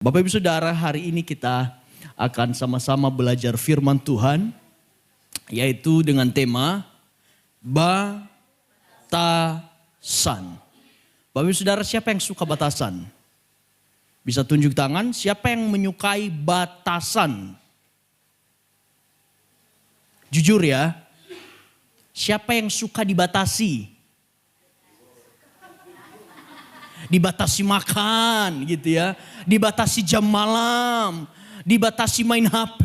Bapak Ibu Saudara, hari ini kita akan sama-sama belajar firman Tuhan, yaitu dengan tema batasan. Bapak Ibu Saudara, siapa yang suka batasan? Bisa tunjuk tangan, siapa yang menyukai batasan? Jujur ya, siapa yang suka dibatasi? Dibatasi makan gitu ya, dibatasi jam malam, dibatasi main HP,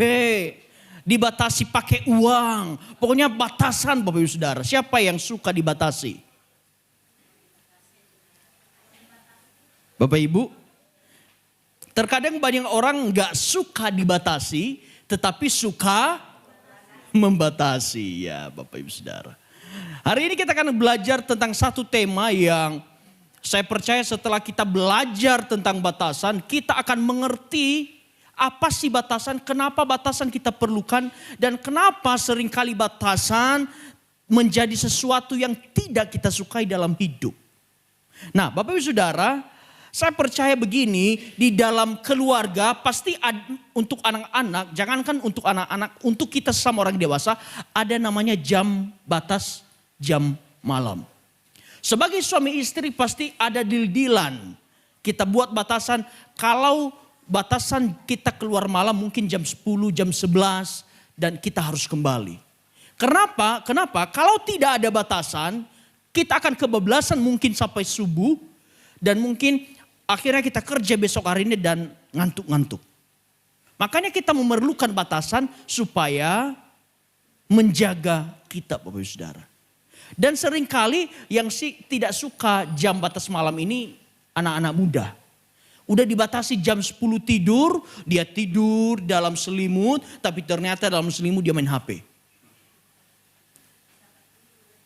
dibatasi pakai uang. Pokoknya batasan Bapak Ibu Saudara. Siapa yang suka dibatasi? Bapak Ibu, terkadang banyak orang gak suka dibatasi, tetapi suka membatasi ya Bapak Ibu Saudara. Hari ini kita akan belajar tentang satu tema yang saya percaya setelah kita belajar tentang batasan, kita akan mengerti apa sih batasan, kenapa batasan kita perlukan, dan kenapa seringkali batasan menjadi sesuatu yang tidak kita sukai dalam hidup. Nah Bapak Ibu Saudara, saya percaya begini, di dalam keluarga pasti untuk anak-anak, jangankan untuk anak-anak, untuk kita sama orang dewasa, ada namanya batas jam malam. Sebagai suami istri pasti ada deal-dealan. Kita buat batasan, kalau batasan kita keluar malam mungkin jam 10, jam 11 dan kita harus kembali. Kenapa? Kalau tidak ada batasan, kita akan kebablasan mungkin sampai subuh dan mungkin akhirnya kita kerja besok hari ini dan ngantuk-ngantuk. Makanya kita memerlukan batasan supaya menjaga kita Bapak Ibu Saudara. Dan seringkali yang tidak suka jam batas malam ini anak-anak muda. Udah dibatasi jam 10 tidur, dia tidur dalam selimut, tapi ternyata dalam selimut dia main HP.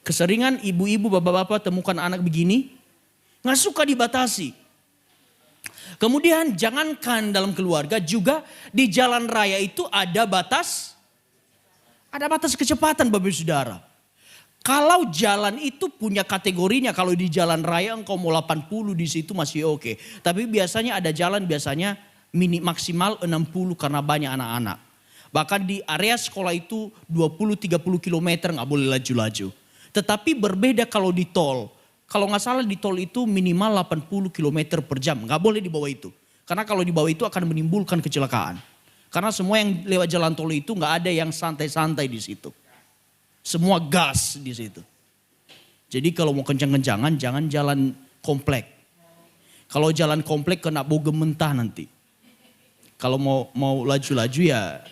Keseringan ibu-ibu, bapak-bapak temukan anak begini, gak suka dibatasi. Kemudian jangankan dalam keluarga, juga di jalan raya itu ada batas kecepatan Bapak Ibu Saudara. Kalau jalan itu punya kategorinya, kalau di jalan raya engkau mau 80 di situ masih oke. Tapi biasanya ada jalan maksimal 60 karena banyak anak-anak. Bahkan di area sekolah itu 20-30 km gak boleh laju-laju. Tetapi berbeda kalau di tol. Kalau gak salah di tol itu minimal 80 km per jam. Gak boleh di bawah itu. Karena kalau di bawah itu akan menimbulkan kecelakaan. Karena semua yang lewat jalan tol itu gak ada yang santai-santai di situ. Semua gas di situ. Jadi kalau mau kencang-kencangan jangan jalan komplek. Kalau jalan komplek kena bogem mentah nanti. Kalau mau laju-laju ya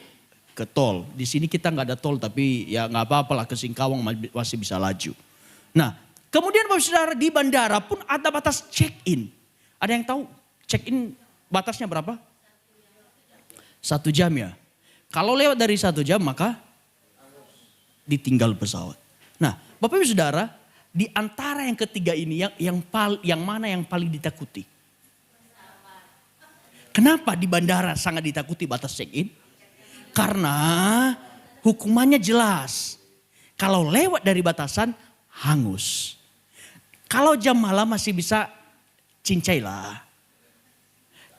ke tol. Di sini kita nggak ada tol tapi ya nggak apa-apa lah, ke Singkawang masih bisa laju. Nah kemudian Bapak Saudara, di bandara pun ada batas check-in. Ada yang tahu check-in batasnya berapa? 1 jam ya. Kalau lewat dari 1 jam maka ditinggal pesawat. Nah, Bapak Ibu Saudara, di antara yang ketiga ini yang mana yang paling ditakuti? Kenapa di bandara sangat ditakuti batas check-in? Karena hukumannya jelas. Kalau lewat dari batasan hangus. Kalau jam malam masih bisa cincailah.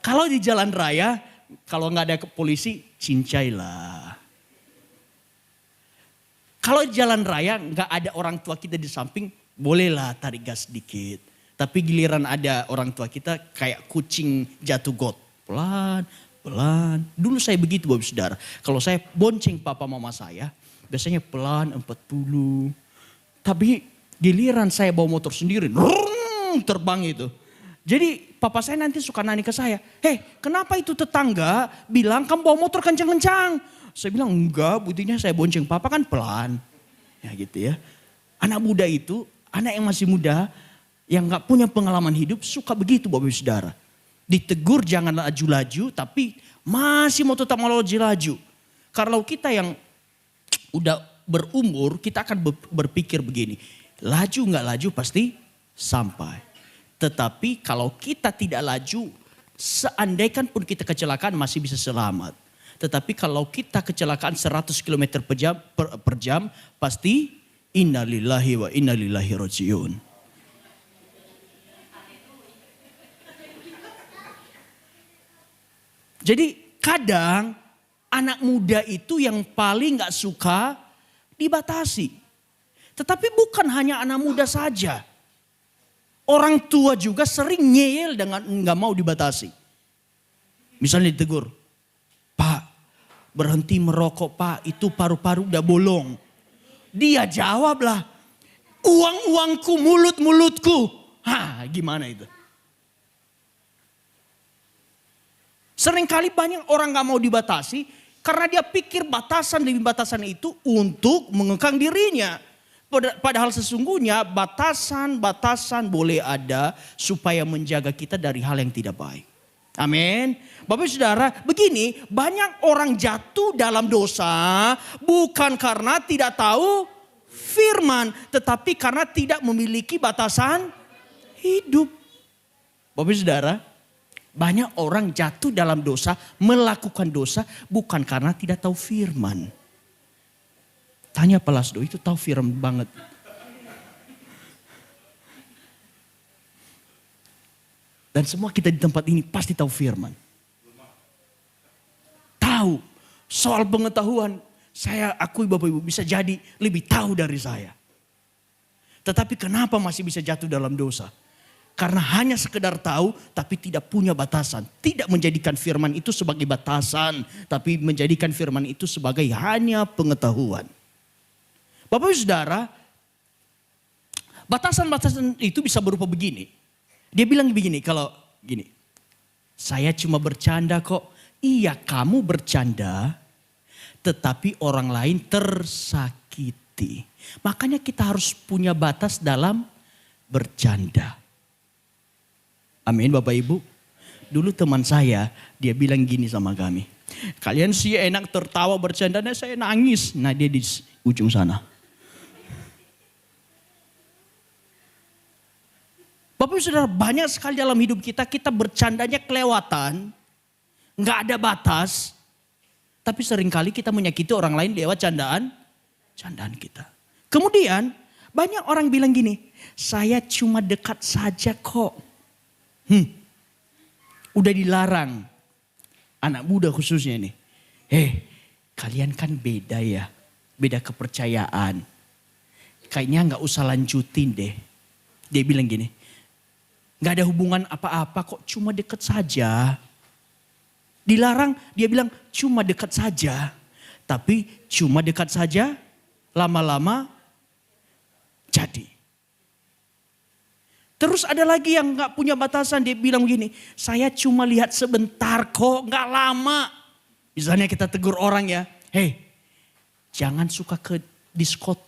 Kalau di jalan raya, kalau nggak ada polisi cincailah. Kalau jalan raya nggak ada orang tua kita di samping, bolehlah tarik gas sedikit. Tapi giliran ada orang tua kita kayak kucing jatuh got. Pelan, pelan. Dulu saya begitu Bapak Saudara. Kalau saya bonceng papa mama saya, biasanya pelan 40. Tapi giliran saya bawa motor sendiri, terbang itu. Jadi papa saya nanti suka nanya ke saya, kenapa itu tetangga bilang kamu bawa motor kencang-kencang? Saya bilang enggak, buktinya saya bonceng papa kan pelan. Ya gitu ya. Anak muda itu, anak yang masih muda, yang gak punya pengalaman hidup suka begitu Bapak Ibu Saudara. Ditegur jangan laju-laju tapi masih mau tetap mau laju-laju. Kalau kita yang udah berumur kita akan berpikir begini. Laju gak laju pasti sampai. Tetapi kalau kita tidak laju, seandaikan pun kita kecelakaan masih bisa selamat. Tetapi kalau kita kecelakaan 100 km per jam pasti innalillahi wa inna ilaihi rajiun. Jadi kadang anak muda itu yang paling gak suka dibatasi. Tetapi bukan hanya anak muda saja. Orang tua juga sering ngeyel dengan gak mau dibatasi. Misalnya ditegur, Pak berhenti merokok Pak, itu paru-paru udah bolong. Dia jawablah, uang-uangku, mulut-mulutku. Hah, gimana itu? Seringkali banyak orang gak mau dibatasi karena dia pikir batasan demi batasan itu untuk mengekang dirinya. Padahal sesungguhnya batasan-batasan boleh ada supaya menjaga kita dari hal yang tidak baik. Amin. Bapak Saudara, begini, banyak orang jatuh dalam dosa bukan karena tidak tahu firman, tetapi karena tidak memiliki batasan hidup. Bapak Saudara, banyak orang jatuh dalam dosa, melakukan dosa bukan karena tidak tahu firman. Tanya Pelasdo, itu tahu firman banget. Dan semua kita di tempat ini pasti tahu firman. Tahu soal pengetahuan, saya akui Bapak Ibu bisa jadi lebih tahu dari saya. Tetapi kenapa masih bisa jatuh dalam dosa? Karena hanya sekedar tahu tapi tidak punya batasan. Tidak menjadikan firman itu sebagai batasan. Tapi menjadikan firman itu sebagai hanya pengetahuan. Bapak Ibu Saudara, batasan-batasan itu bisa berupa begini. Dia bilang begini, kalau gini. Saya cuma bercanda kok. Iya kamu bercanda. Tetapi orang lain tersakiti. Makanya kita harus punya batas dalam bercanda. Amin Bapak Ibu. Dulu teman saya, dia bilang gini sama kami. Kalian sih enak tertawa bercanda, nah saya nangis. Nah dia di ujung sana. Bapak Ibu Saudara, banyak sekali dalam hidup kita bercandanya kelewatan. Nggak ada batas. Tapi seringkali kita menyakiti orang lain lewat candaan kita. Kemudian banyak orang bilang gini, saya cuma dekat saja kok. Udah dilarang. Anak muda khususnya ini. Kalian kan beda ya. Beda kepercayaan. Kayaknya gak usah lanjutin deh. Dia bilang gini. Gak ada hubungan apa-apa kok, cuma dekat saja. Dilarang, dia bilang cuma dekat saja. Tapi cuma dekat saja, lama-lama jadi. Terus ada lagi yang gak punya batasan, dia bilang begini, saya cuma lihat sebentar kok, gak lama. Misalnya kita tegur orang ya, jangan suka ke diskotik.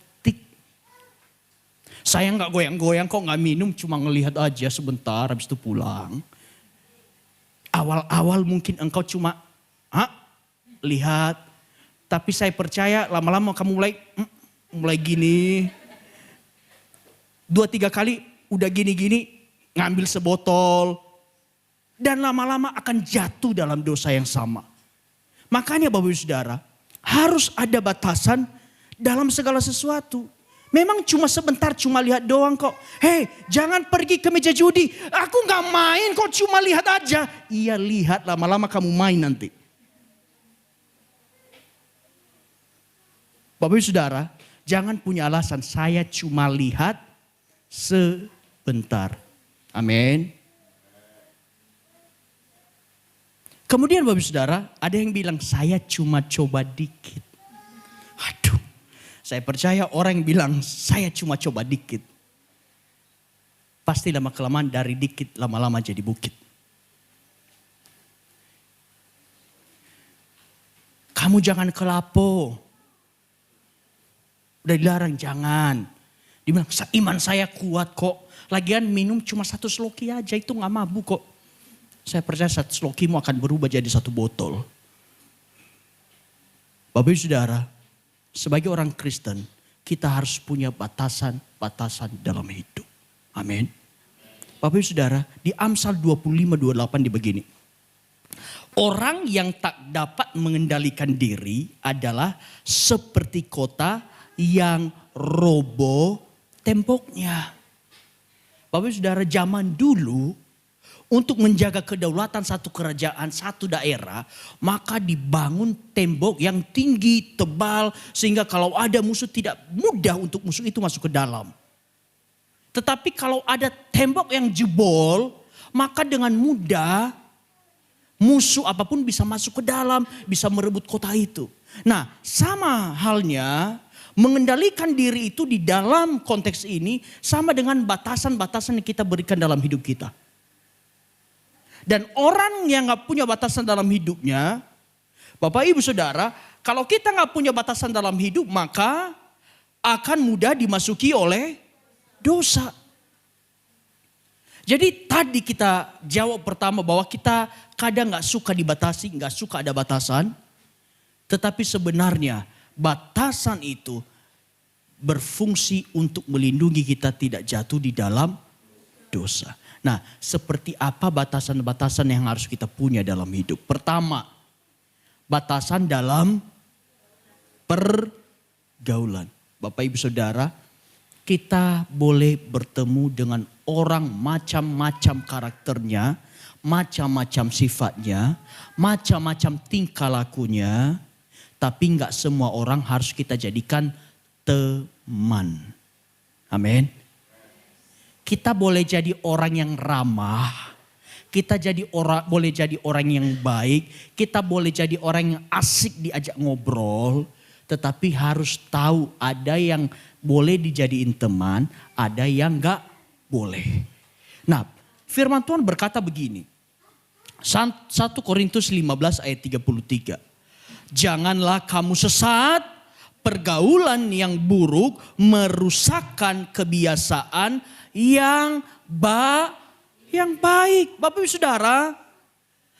Saya gak goyang-goyang kok, gak minum, cuma ngelihat aja sebentar, habis itu pulang. Awal-awal mungkin engkau cuma lihat, tapi saya percaya lama-lama kamu mulai gini. 2-3 kali udah gini-gini ngambil sebotol. Dan lama-lama akan jatuh dalam dosa yang sama. Makanya Bapak Ibu Saudara, harus ada batasan dalam segala sesuatu. Memang cuma sebentar, cuma lihat doang kok. Jangan pergi ke meja judi. Aku gak main kok, cuma lihat aja. Iya lihat, lama-lama kamu main nanti. Bapak Ibu Saudara, jangan punya alasan saya cuma lihat sebentar. Amin. Kemudian Bapak Ibu Saudara, ada yang bilang saya cuma coba dikit. Aduh, saya percaya orang yang bilang saya cuma coba dikit. Pasti lama-kelamaan dari dikit lama-lama jadi bukit. Kamu jangan kelapo. Udah dilarang, jangan. Dia bilang iman saya kuat kok. Lagian minum cuma 1 sloki aja, itu gak mabuk kok. Saya percaya 1 slokimu akan berubah jadi 1 botol. Bapak Ibu Saudara, sebagai orang Kristen, kita harus punya batasan-batasan dalam hidup. Amin. Bapak Ibu Saudara, di Amsal 25:28 begini. Orang yang tak dapat mengendalikan diri adalah seperti kota yang roboh temboknya. Bapak Ibu Saudara, zaman dulu untuk menjaga kedaulatan satu kerajaan, satu daerah, maka dibangun tembok yang tinggi, tebal, sehingga kalau ada musuh tidak mudah untuk musuh itu masuk ke dalam. Tetapi kalau ada tembok yang jebol, maka dengan mudah musuh apapun bisa masuk ke dalam, bisa merebut kota itu. Nah, sama halnya mengendalikan diri itu di dalam konteks ini sama dengan batasan-batasan yang kita berikan dalam hidup kita. Dan orang yang gak punya batasan dalam hidupnya, Bapak Ibu Saudara, kalau kita gak punya batasan dalam hidup, maka akan mudah dimasuki oleh dosa. Jadi tadi kita jawab pertama bahwa kita kadang gak suka dibatasi, gak suka ada batasan. Tetapi sebenarnya batasan itu berfungsi untuk melindungi kita tidak jatuh di dalam dosa. Nah, seperti apa batasan-batasan yang harus kita punya dalam hidup? Pertama, batasan dalam pergaulan. Bapak Ibu Saudara, kita boleh bertemu dengan orang macam-macam karakternya, macam-macam sifatnya, macam-macam tingkah lakunya, tapi enggak semua orang harus kita jadikan teman. Amin. Kita boleh jadi orang yang ramah, kita boleh jadi orang yang baik, kita boleh jadi orang yang asik diajak ngobrol, tetapi harus tahu ada yang boleh dijadiin teman, ada yang enggak boleh. Nah, firman Tuhan berkata begini. 1 Korintus 15 ayat 33. Janganlah kamu sesat, pergaulan yang buruk merusakkan kebiasaan yang baik. Bapak Ibu Saudara,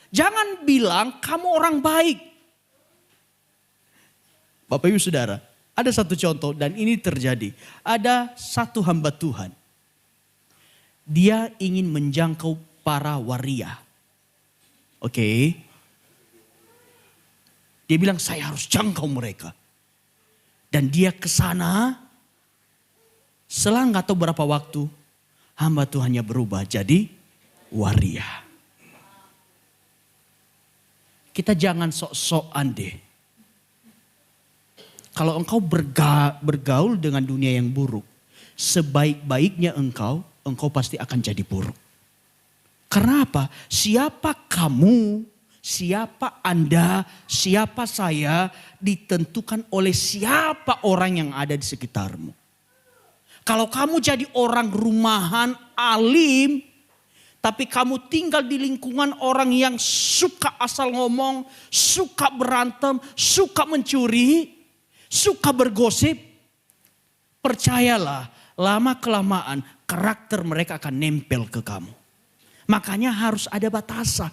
jangan bilang kamu orang baik. Bapak Ibu Saudara, ada satu contoh dan ini terjadi. Ada satu hamba Tuhan. Dia ingin menjangkau para waria. Oke. Dia bilang saya harus jangkau mereka. Dan dia ke sana. Selang gak tahu berapa waktu, hamba Tuhannya berubah jadi waria. Kita jangan sok-sokan deh. Kalau engkau bergaul dengan dunia yang buruk, sebaik-baiknya engkau pasti akan jadi buruk. Karena apa? Siapa kamu, siapa Anda, siapa saya ditentukan oleh siapa orang yang ada di sekitarmu. Kalau kamu jadi orang rumahan, alim, tapi kamu tinggal di lingkungan orang yang suka asal ngomong, suka berantem, suka mencuri, suka bergosip, percayalah lama-kelamaan karakter mereka akan nempel ke kamu. Makanya harus ada batasan.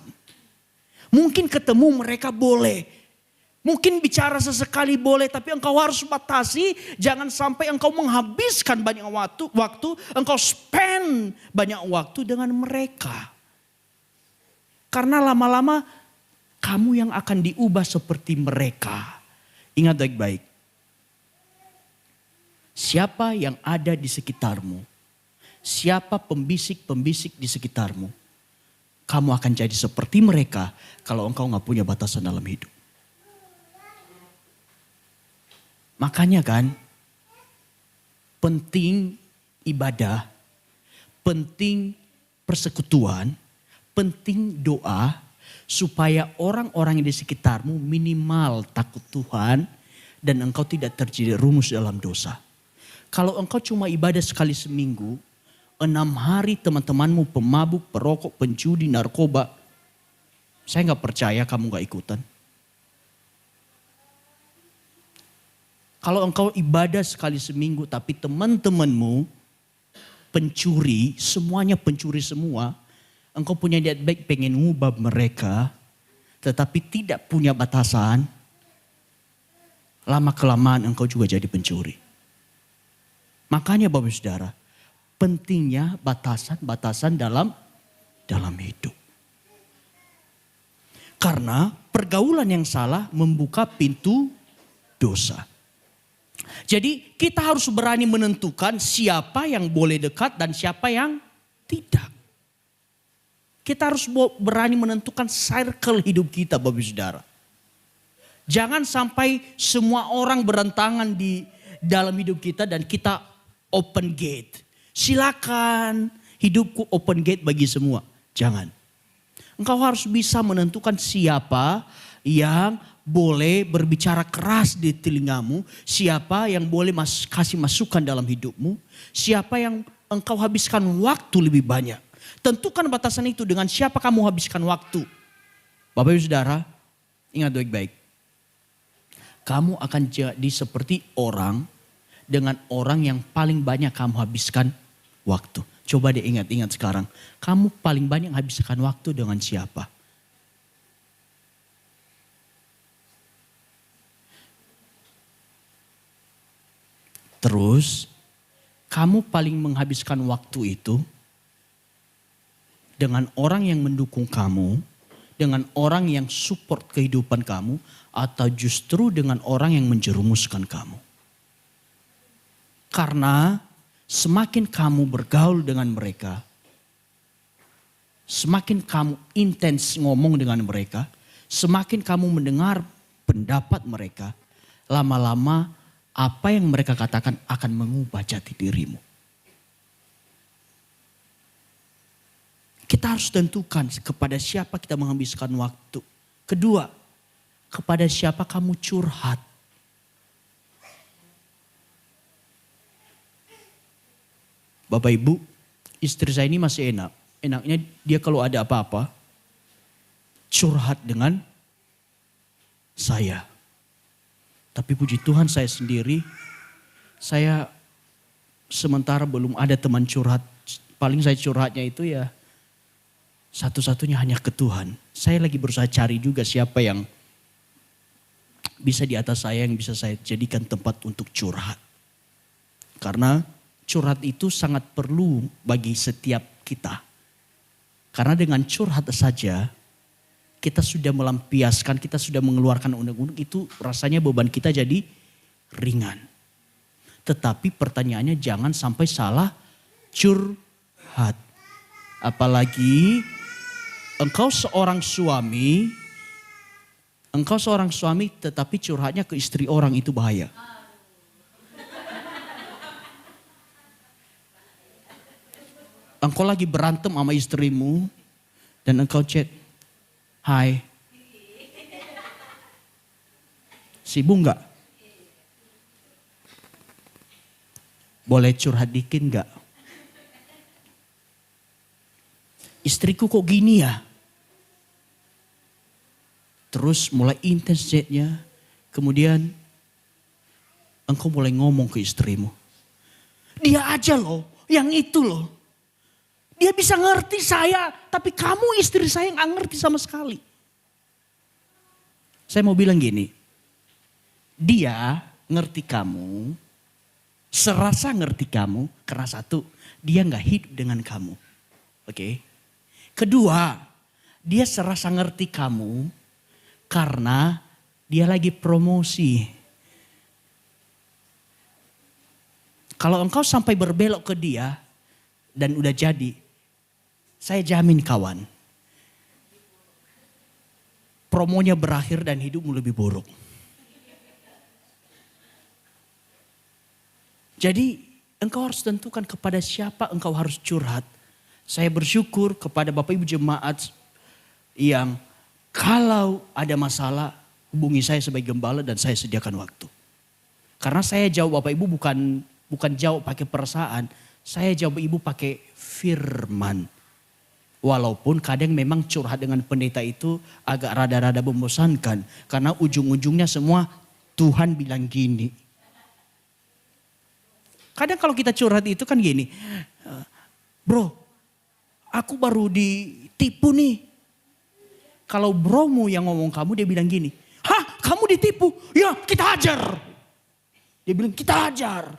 Mungkin ketemu mereka boleh. Mungkin bicara sesekali boleh, tapi engkau harus batasi. Jangan sampai engkau menghabiskan banyak waktu, engkau spend banyak waktu dengan mereka. Karena lama-lama kamu yang akan diubah seperti mereka. Ingat baik-baik. Siapa yang ada di sekitarmu, siapa pembisik-pembisik di sekitarmu, kamu akan jadi seperti mereka kalau engkau gak punya batasan dalam hidup. Makanya kan penting ibadah, penting persekutuan, penting doa supaya orang-orang yang di sekitarmu minimal takut Tuhan dan engkau tidak terjerumus dalam dosa. Kalau engkau cuma ibadah sekali seminggu, 6 hari teman-temanmu pemabuk, perokok, pencuri, narkoba, saya gak percaya kamu gak ikutan. Kalau engkau ibadah sekali seminggu tapi teman-temanmu pencuri, semuanya pencuri semua. Engkau punya niat baik pengen ngubah mereka, tetapi tidak punya batasan. Lama-kelamaan engkau juga jadi pencuri. Makanya Bapak Saudara, pentingnya batasan-batasan dalam hidup. Karena pergaulan yang salah membuka pintu dosa. Jadi kita harus berani menentukan siapa yang boleh dekat dan siapa yang tidak. Kita harus berani menentukan circle hidup kita, Bapak Saudara. Jangan sampai semua orang berentangan di dalam hidup kita dan kita open gate. Silakan hidupku open gate bagi semua. Jangan. Engkau harus bisa menentukan siapa yang boleh berbicara keras di telingamu. Siapa yang boleh kasih masukan dalam hidupmu. Siapa yang engkau habiskan waktu lebih banyak. Tentukan batasan itu dengan siapa kamu habiskan waktu. Bapak Ibu Saudara, ingat baik-baik. Kamu akan jadi seperti orang dengan orang yang paling banyak kamu habiskan waktu. Coba deh ingat sekarang. Kamu paling banyak habiskan waktu dengan siapa? Terus, kamu paling menghabiskan waktu itu dengan orang yang mendukung kamu, dengan orang yang support kehidupan kamu, atau justru dengan orang yang menjerumuskan kamu. Karena semakin kamu bergaul dengan mereka, semakin kamu intens ngomong dengan mereka, semakin kamu mendengar pendapat mereka, lama-lama apa yang mereka katakan akan mengubah jati dirimu. Kita harus tentukan kepada siapa kita menghabiskan waktu. Kedua, kepada siapa kamu curhat. Bapak Ibu, istri saya ini masih enak. Enaknya dia kalau ada apa-apa, curhat dengan saya. Tapi puji Tuhan saya sendiri, saya sementara belum ada teman curhat. Paling saya curhatnya itu ya satu-satunya hanya ke Tuhan. Saya lagi berusaha cari juga siapa yang bisa di atas saya, yang bisa saya jadikan tempat untuk curhat. Karena curhat itu sangat perlu bagi setiap kita. Karena dengan curhat saja kita sudah melampiaskan, kita sudah mengeluarkan undang-undang, itu rasanya beban kita jadi ringan. Tetapi pertanyaannya jangan sampai salah curhat. Apalagi engkau seorang suami tetapi curhatnya ke istri orang, itu bahaya. Engkau lagi berantem sama istrimu dan engkau chat, "Hai, sibuk nggak? Boleh curhat dikit nggak? Istriku kok gini ya?" Terus mulai intens chatnya. Kemudian engkau mulai ngomong ke istrimu. "Dia aja loh, yang itu loh. Dia bisa ngerti saya, tapi kamu istri saya gak ngerti sama sekali." Saya mau bilang gini, dia ngerti kamu, serasa ngerti kamu, karena satu, dia gak hidup dengan kamu. Oke. Kedua, dia serasa ngerti kamu karena dia lagi promosi. Kalau engkau sampai berbelok ke dia dan udah jadi, saya jamin kawan, promonya berakhir dan hidupmu lebih buruk. Jadi engkau harus tentukan kepada siapa engkau harus curhat. Saya bersyukur kepada Bapak Ibu jemaat yang kalau ada masalah hubungi saya sebagai gembala dan saya sediakan waktu. Karena saya jawab Bapak Ibu bukan jawab pakai perasaan, saya jawab Ibu pakai firman. Walaupun kadang memang curhat dengan pendeta itu agak rada-rada membosankan. Karena ujung-ujungnya semua Tuhan bilang gini. Kadang kalau kita curhat itu kan gini, "Bro, aku baru ditipu nih." Kalau bromu yang ngomong kamu, dia bilang gini, "Hah, kamu ditipu? Ya, kita hajar." Dia bilang, "Kita hajar."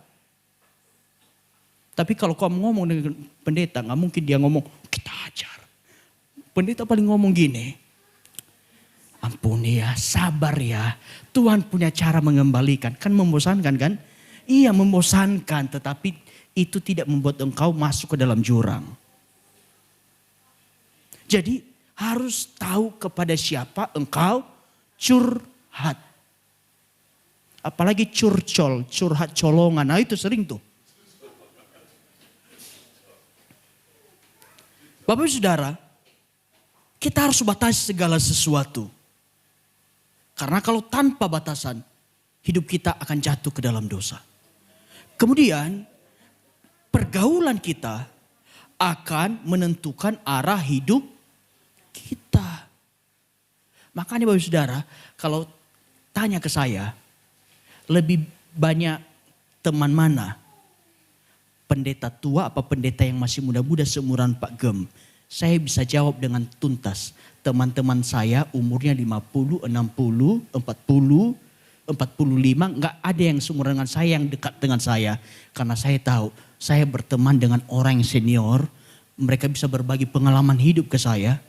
Tapi kalau kamu ngomong dengan pendeta, gak mungkin dia ngomong, "Kita hajar." Pendeta paling ngomong gini, "Ampuni ya, sabar ya. Tuhan punya cara mengembalikan." Kan membosankan kan? Iya membosankan, tetapi itu tidak membuat engkau masuk ke dalam jurang. Jadi harus tahu kepada siapa engkau curhat. Apalagi curcol, curhat colongan. Nah itu sering tuh. Bapak Ibu Saudara, kita harus batasi segala sesuatu. Karena kalau tanpa batasan, hidup kita akan jatuh ke dalam dosa. Kemudian, pergaulan kita akan menentukan arah hidup kita. Makanya Bapak Ibu Saudara, kalau tanya ke saya, lebih banyak teman mana? Pendeta tua apa pendeta yang masih muda-muda seumuran Pak Gem? Saya bisa jawab dengan tuntas. Teman-teman saya umurnya 50, 60, 40, 45. Nggak ada yang seumuran dengan saya yang dekat dengan saya. Karena saya tahu saya berteman dengan orang yang senior. Mereka bisa berbagi pengalaman hidup ke saya.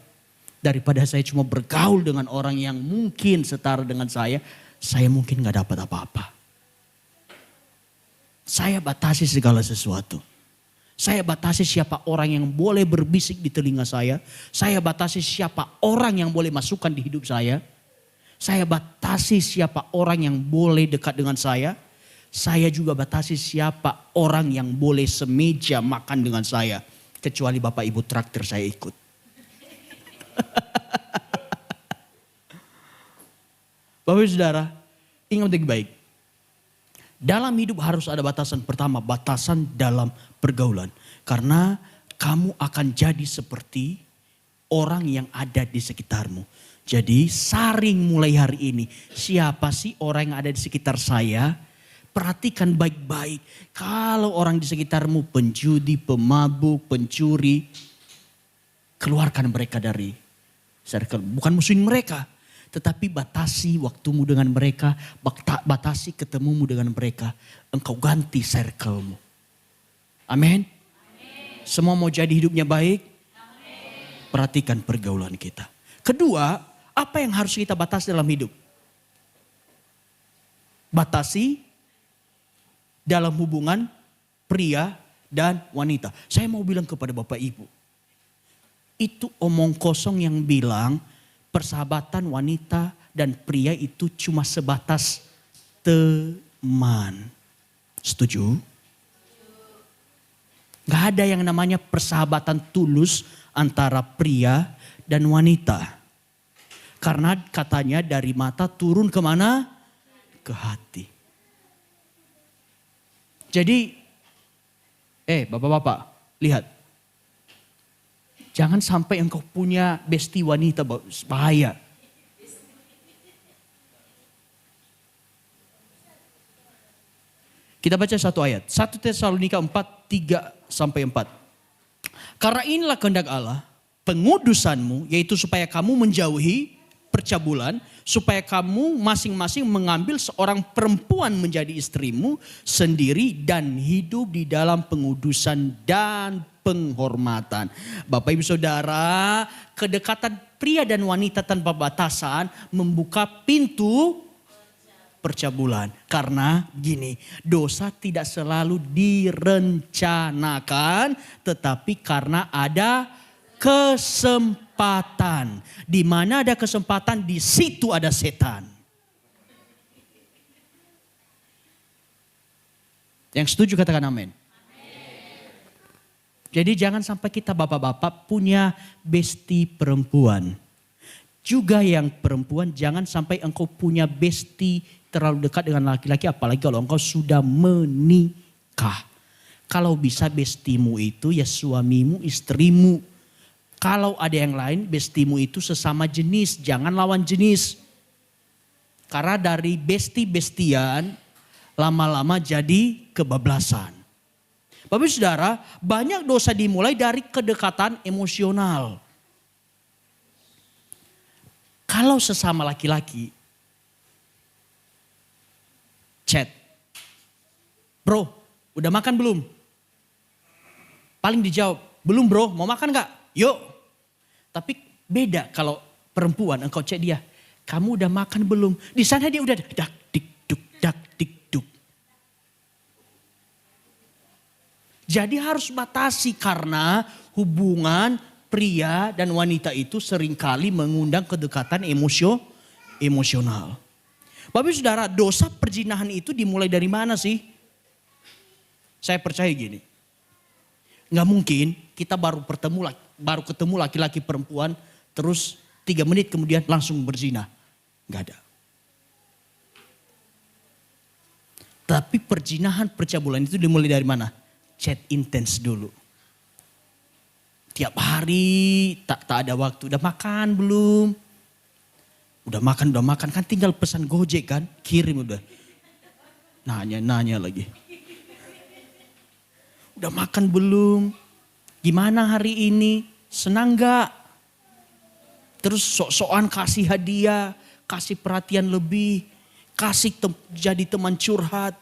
Daripada saya cuma bergaul dengan orang yang mungkin setara dengan saya mungkin nggak dapat apa-apa. Saya batasi segala sesuatu. Saya batasi siapa orang yang boleh berbisik di telinga saya. Saya batasi siapa orang yang boleh masukkan di hidup saya. Saya batasi siapa orang yang boleh dekat dengan saya. Saya juga batasi siapa orang yang boleh semeja makan dengan saya. Kecuali Bapak Ibu traktir saya ikut. Bapak Ibu Saudara, ingat baik-baik. Dalam hidup harus ada batasan. Pertama, batasan dalam pergaulan. Karena kamu akan jadi seperti orang yang ada di sekitarmu. Jadi saring mulai hari ini. Siapa sih orang yang ada di sekitar saya? Perhatikan baik-baik. Kalau orang di sekitarmu penjudi, pemabuk, pencuri. Keluarkan mereka dari circle. Bukan musuhin mereka. Tetapi batasi waktumu dengan mereka, batasi ketemumu dengan mereka. Engkau ganti circlemu. Amin. Semua mau jadi hidupnya baik? Amen. Perhatikan pergaulan kita. Kedua, apa yang harus kita batasi dalam hidup? Batasi dalam hubungan pria dan wanita. Saya mau bilang kepada Bapak Ibu. Itu omong kosong yang bilang persahabatan wanita dan pria itu cuma sebatas teman. Setuju? Gak ada yang namanya persahabatan tulus antara pria dan wanita. Karena katanya dari mata turun kemana? Ke hati. Jadi, bapak-bapak, lihat. Jangan sampai engkau punya bestie wanita, bahaya. Kita baca satu ayat. 1 Tesalonika 4, 3-4. Karena inilah kehendak Allah, pengudusanmu, yaitu supaya kamu menjauhi percabulan, supaya kamu masing-masing mengambil seorang perempuan menjadi istrimu sendiri dan hidup di dalam pengudusan dan penghormatan. Bapak Ibu Saudara, kedekatan pria dan wanita tanpa batasan membuka pintu percabulan. Karena gini, dosa tidak selalu direncanakan, tetapi karena ada kesempatan. Di mana ada kesempatan, di situ ada setan. Yang setuju katakan amin. Jadi jangan sampai kita bapak-bapak punya bestie perempuan. Juga yang perempuan jangan sampai engkau punya bestie terlalu dekat dengan laki-laki. Apalagi kalau engkau sudah menikah. Kalau bisa bestimu itu ya suamimu, istrimu. Kalau ada yang lain bestimu itu sesama jenis. Jangan lawan jenis. Karena dari besti-bestian lama-lama jadi kebablasan. Bapak Ibu Saudara, banyak dosa dimulai dari kedekatan emosional. Kalau sesama laki-laki, chat. Bro, udah makan belum? Paling dijawab, belum bro, mau makan gak? Yuk. Tapi beda kalau perempuan, engkau chat dia. Kamu udah makan belum? Di sana dia udah dak dik duk dak dik duk. Jadi harus batasi karena hubungan pria dan wanita itu seringkali mengundang kedekatan emosional. Bapak Ibu Saudara, dosa perzinahan itu dimulai dari mana sih? Saya percaya gini. Nggak mungkin kita baru ketemu laki-laki perempuan terus 3 menit kemudian langsung berzina. Nggak ada. Tapi perzinahan percabulan itu dimulai dari mana? Chat intens dulu. Tiap hari tak ada waktu. Udah makan belum? Udah makan. Kan tinggal pesan Gojek kan. Kirim udah. Nanya lagi. Udah makan belum? Gimana hari ini? Senang gak? Terus sok-sokan kasih hadiah. Kasih perhatian lebih. Jadi teman curhat.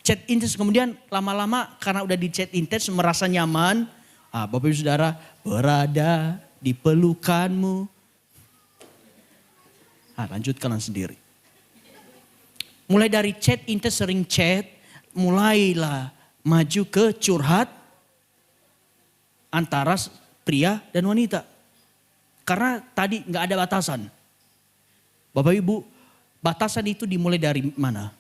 Chat intens kemudian lama-lama karena udah di chat intens merasa nyaman. Bapak Ibu Saudara, berada di pelukanmu. Lanjutkan sendiri. Mulai dari chat intens sering chat, mulailah maju ke curhat antara pria dan wanita. Karena tadi nggak ada batasan. Bapak Ibu, batasan itu dimulai dari mana?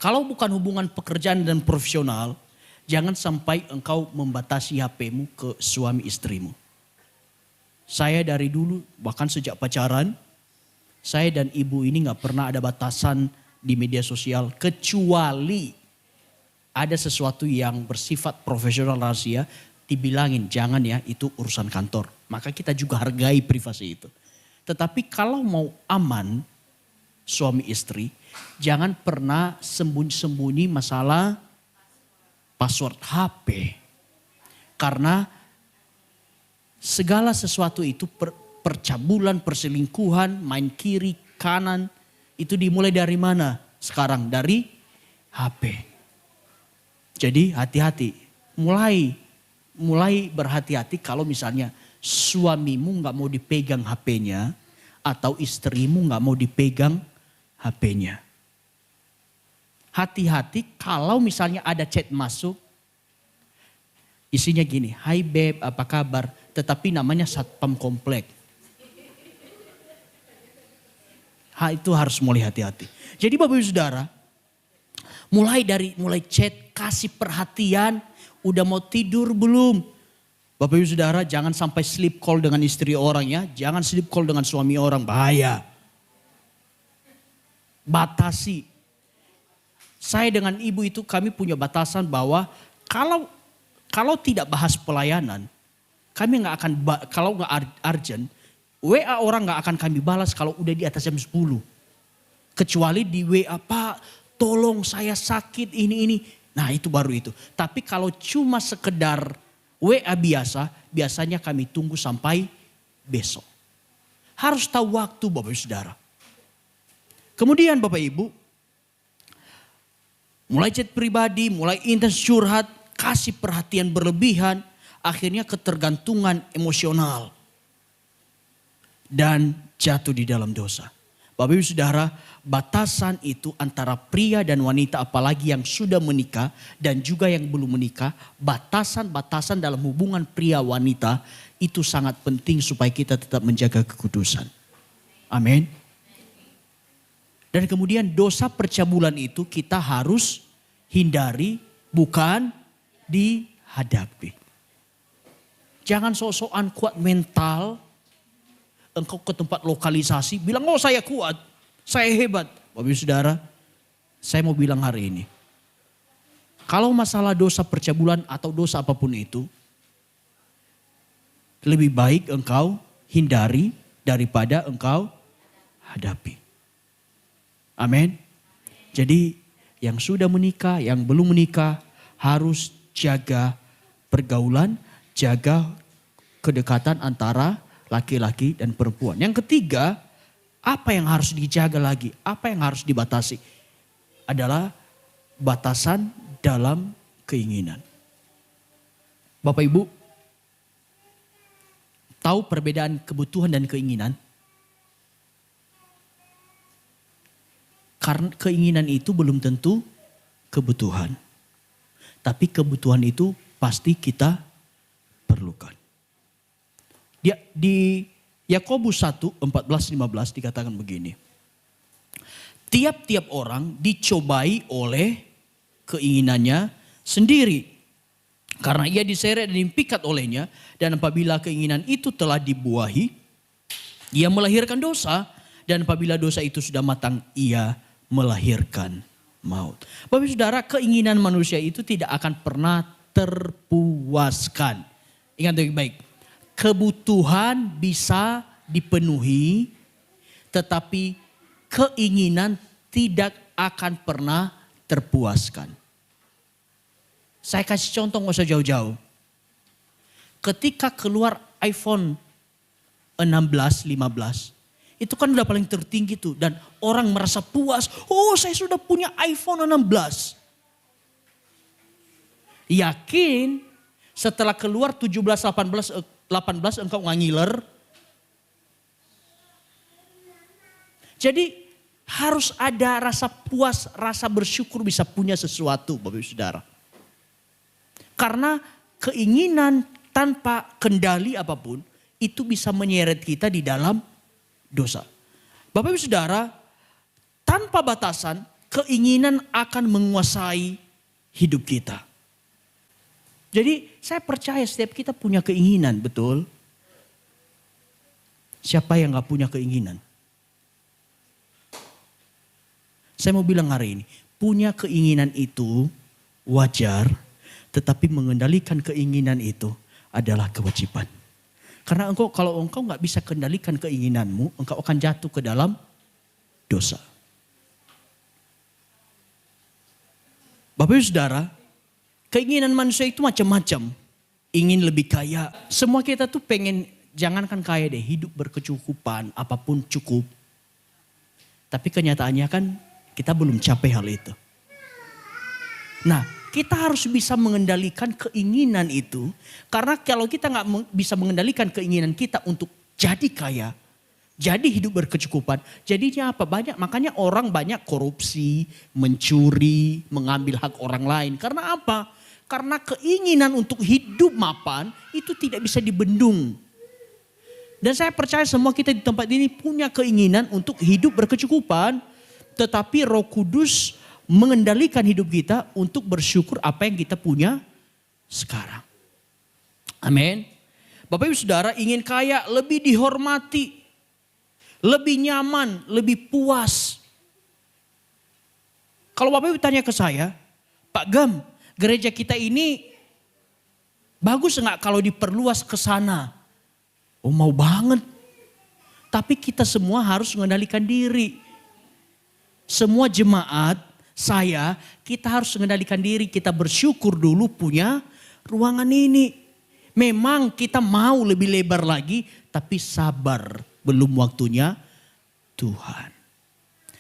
Kalau bukan hubungan pekerjaan dan profesional, jangan sampai engkau membatasi HP-mu ke suami istrimu. Saya dari dulu, bahkan sejak pacaran, saya dan ibu ini gak pernah ada batasan di media sosial. Kecuali ada sesuatu yang bersifat profesional rahasia, dibilangin jangan ya itu urusan kantor. Maka kita juga hargai privasi itu. Tetapi kalau mau aman suami istri, jangan pernah sembunyi-sembunyi masalah password HP. Karena segala sesuatu itu percabulan, perselingkuhan, main kiri, kanan. Itu dimulai dari mana sekarang? Dari HP. Jadi hati-hati. Mulai berhati-hati kalau misalnya suamimu gak mau dipegang HP-nya. Atau istrimu gak mau dipegang HP-nya. Hati-hati kalau misalnya ada chat masuk. Isinya gini, hai babe apa kabar? Tetapi namanya satpam komplek. Itu harus mulai hati-hati. Jadi Bapak Ibu Saudara, mulai chat, kasih perhatian, udah mau tidur belum? Bapak Ibu Saudara jangan sampai sleep call dengan istri orang ya. Jangan sleep call dengan suami orang, bahaya. Batasi. Saya dengan ibu itu kami punya batasan bahwa kalau tidak bahas pelayanan, kami nggak akan, kalau nggak urgent, WA orang nggak akan kami balas kalau udah di atas jam 10. Kecuali di WA, Pak tolong saya sakit ini. Nah itu baru itu. Tapi kalau cuma sekedar WA biasanya kami tunggu sampai besok. Harus tahu waktu Bapak Ibu Saudara. Kemudian Bapak Ibu, mulai chat pribadi, mulai intens curhat, kasih perhatian berlebihan, akhirnya ketergantungan emosional. Dan jatuh di dalam dosa. Bapak Ibu Saudara, batasan itu antara pria dan wanita apalagi yang sudah menikah dan juga yang belum menikah. Batasan-batasan dalam hubungan pria wanita itu sangat penting supaya kita tetap menjaga kekudusan. Amin. Dan kemudian dosa percabulan itu kita harus hindari, bukan dihadapi. Jangan sok-sokan kuat mental. Engkau ke tempat lokalisasi bilang, oh saya kuat, saya hebat. Bapak Ibu Saudara, saya mau bilang hari ini. Kalau masalah dosa percabulan atau dosa apapun itu, lebih baik engkau hindari daripada engkau hadapi. Amin. Jadi yang sudah menikah, yang belum menikah harus jaga pergaulan, jaga kedekatan antara laki-laki dan perempuan. Yang ketiga, apa yang harus dijaga lagi? Apa yang harus dibatasi? Adalah batasan dalam keinginan. Bapak Ibu, tahu perbedaan kebutuhan dan keinginan? Karena keinginan itu belum tentu kebutuhan. Tapi kebutuhan itu pasti kita perlukan. perlukan. Di Yakobus 1:14-15 dikatakan begini. Tiap-tiap orang dicobai oleh keinginannya sendiri. Karena ia diseret dan dipikat olehnya. Dan apabila keinginan itu telah dibuahi, ia melahirkan dosa. Dan apabila dosa itu sudah matang, ia melahirkan maut. Bapak saudara, keinginan manusia itu tidak akan pernah terpuaskan. Ingat baik-baik. Kebutuhan bisa dipenuhi, tetapi keinginan tidak akan pernah terpuaskan. Saya kasih contoh nggak usah jauh-jauh. Ketika keluar iPhone 16, 15, itu kan udah paling tertinggi tuh. Dan orang merasa puas, oh saya sudah punya iPhone 16. Yakin setelah keluar 17, 18 engkau nggak ngiler. Jadi harus ada rasa puas, rasa bersyukur bisa punya sesuatu Bapak Ibu Saudara. Karena keinginan tanpa kendali apapun itu bisa menyeret kita di dalam dosa. Bapak Ibu Saudara, tanpa batasan keinginan akan menguasai hidup kita. Jadi saya percaya setiap kita punya keinginan, betul? Siapa yang gak punya keinginan? Saya mau bilang hari ini, punya keinginan itu wajar, tetapi mengendalikan keinginan itu adalah kewajiban. Karena kalau engkau gak bisa kendalikan keinginanmu, engkau akan jatuh ke dalam dosa. Bapak Ibu Saudara, keinginan manusia itu macam-macam. Ingin lebih kaya. Semua kita tuh pengen, jangankan kaya deh, hidup berkecukupan, apapun cukup. Tapi kenyataannya kan kita belum capai hal itu. Nah, kita harus bisa mengendalikan keinginan itu. Karena kalau kita gak bisa mengendalikan keinginan kita untuk jadi kaya, jadi hidup berkecukupan, jadinya apa? Makanya orang banyak korupsi, mencuri, mengambil hak orang lain. Karena apa? Karena keinginan untuk hidup mapan itu tidak bisa dibendung. Dan saya percaya semua kita di tempat ini punya keinginan untuk hidup berkecukupan. Tetapi Roh Kudus mengendalikan hidup kita untuk bersyukur apa yang kita punya sekarang. Amin. Bapak Ibu Saudara, ingin kaya, lebih dihormati, lebih nyaman, lebih puas. Kalau Bapak Ibu tanya ke saya, Pak Gam, gereja kita ini bagus enggak kalau diperluas ke sana? Oh mau banget. Tapi kita semua harus mengendalikan diri. Semua jemaat, kita harus mengendalikan diri. Kita bersyukur dulu punya ruangan ini. Memang kita mau lebih lebar lagi, tapi sabar. Belum waktunya Tuhan.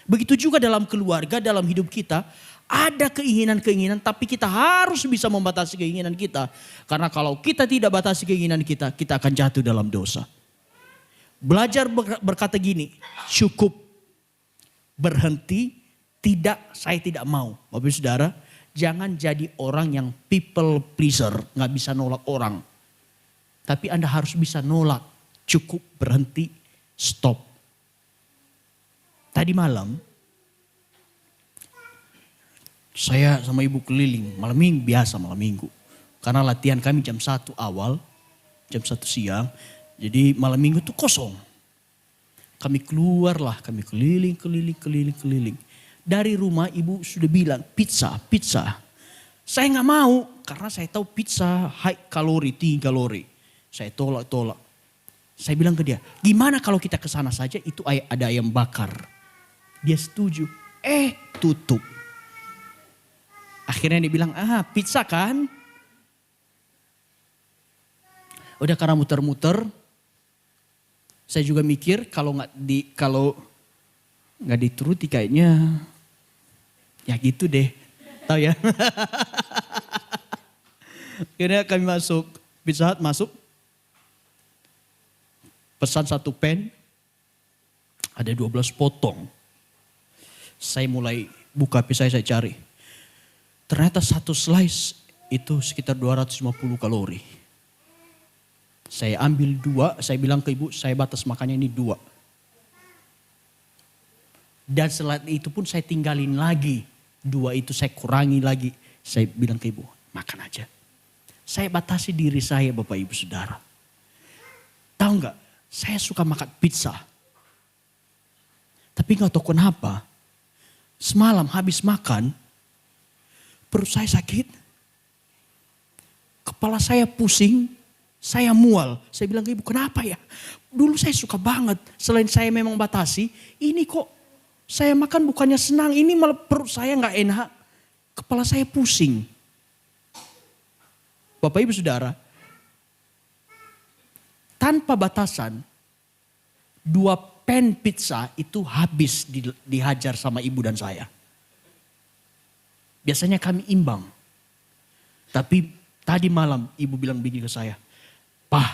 Begitu juga dalam keluarga, dalam hidup kita. Ada keinginan-keinginan, tapi kita harus bisa membatasi keinginan kita. Karena kalau kita tidak batasi keinginan kita, kita akan jatuh dalam dosa. Belajar berkata gini, cukup. Berhenti, saya tidak mau. Bapak Ibu Saudara, jangan jadi orang yang people pleaser, gak bisa nolak orang. Tapi Anda harus bisa nolak, cukup, berhenti, stop. Tadi malam, saya sama ibu keliling, malam minggu. Karena latihan kami jam 1 awal, jam 1 siang. Jadi malam minggu itu kosong. Kami keluarlah, kami keliling. Dari rumah ibu sudah bilang pizza. Saya gak mau karena saya tahu pizza high kalori, tinggi kalori. Saya tolak. Saya bilang ke dia, gimana kalau kita ke sana saja itu ada ayam bakar. Dia setuju, tutup. Akhirnya dia bilang, pizza kan? Udah karena muter-muter. Saya juga mikir kalau nggak dituruti kayaknya ya gitu deh, tahu ya. Akhirnya kami masuk Pizza Hut, pesan 1 pen, ada 12 potong. Saya mulai buka pizza, saya cari. Ternyata 1 slice itu sekitar 250 kalori. Saya ambil 2, saya bilang ke ibu, saya batas makannya ini 2. Dan setelah itu pun saya tinggalin lagi. 2 itu saya kurangi lagi. Saya bilang ke ibu, makan aja. Saya batasi diri saya Bapak Ibu Saudara. Tahu nggak? Saya suka makan pizza. Tapi nggak tahu kenapa. Semalam habis makan, perut saya sakit. Kepala saya pusing, saya mual. Saya bilang ke ibu, kenapa ya? Dulu saya suka banget. Selain saya memang batasi, ini kok saya makan bukannya senang. Ini malah perut saya nggak enak. Kepala saya pusing. Bapak Ibu Saudara, tanpa batasan, 2 pan pizza itu habis dihajar sama ibu dan saya. Biasanya kami imbang. Tapi tadi malam ibu bilang begini ke saya, "Pak,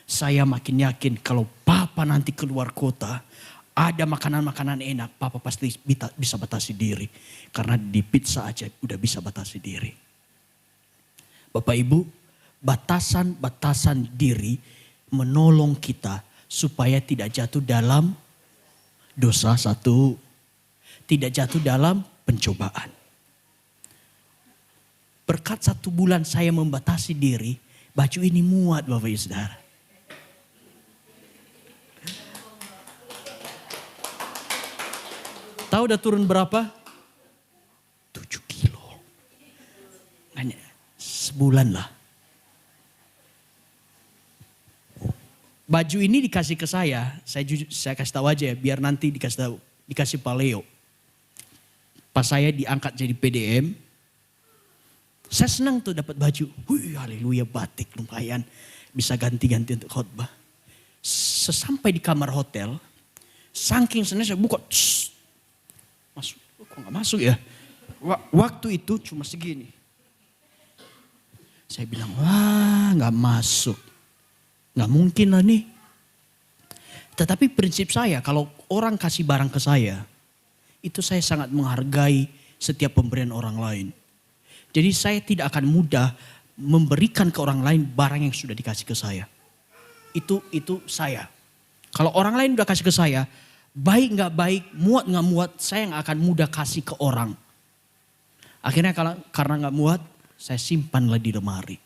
saya makin yakin kalau Papa nanti keluar kota, ada makanan-makanan enak, Papa pasti bisa batasi diri. Karena di pizza aja udah bisa batasi diri." Bapak Ibu, batasan-batasan diri menolong kita supaya tidak jatuh dalam dosa. 1, tidak jatuh dalam pencobaan. Berkat 1 bulan saya membatasi diri, baju ini muat Bapak Ibu Saudara. Tahu udah turun berapa? 7 kilo. Hanya sebulan lah. Baju ini dikasih ke saya kasih tahu aja ya, biar nanti dikasih Pak Leo. Pas saya diangkat jadi PDM, saya senang tuh dapat baju. Haleluya, batik lumayan, bisa ganti-ganti untuk khotbah. Sesampai di kamar hotel, saking senang saya buka, masuk, kok nggak masuk ya? Waktu itu cuma segini. Saya bilang, wah nggak masuk. Nggak mungkin lah nih. Tetapi prinsip saya, kalau orang kasih barang ke saya, itu saya sangat menghargai setiap pemberian orang lain. Jadi saya tidak akan mudah memberikan ke orang lain barang yang sudah dikasih ke saya. Itu saya. Kalau orang lain udah kasih ke saya, baik nggak baik, muat nggak muat, saya nggak akan mudah kasih ke orang. Akhirnya karena nggak muat, saya simpanlah di lemari.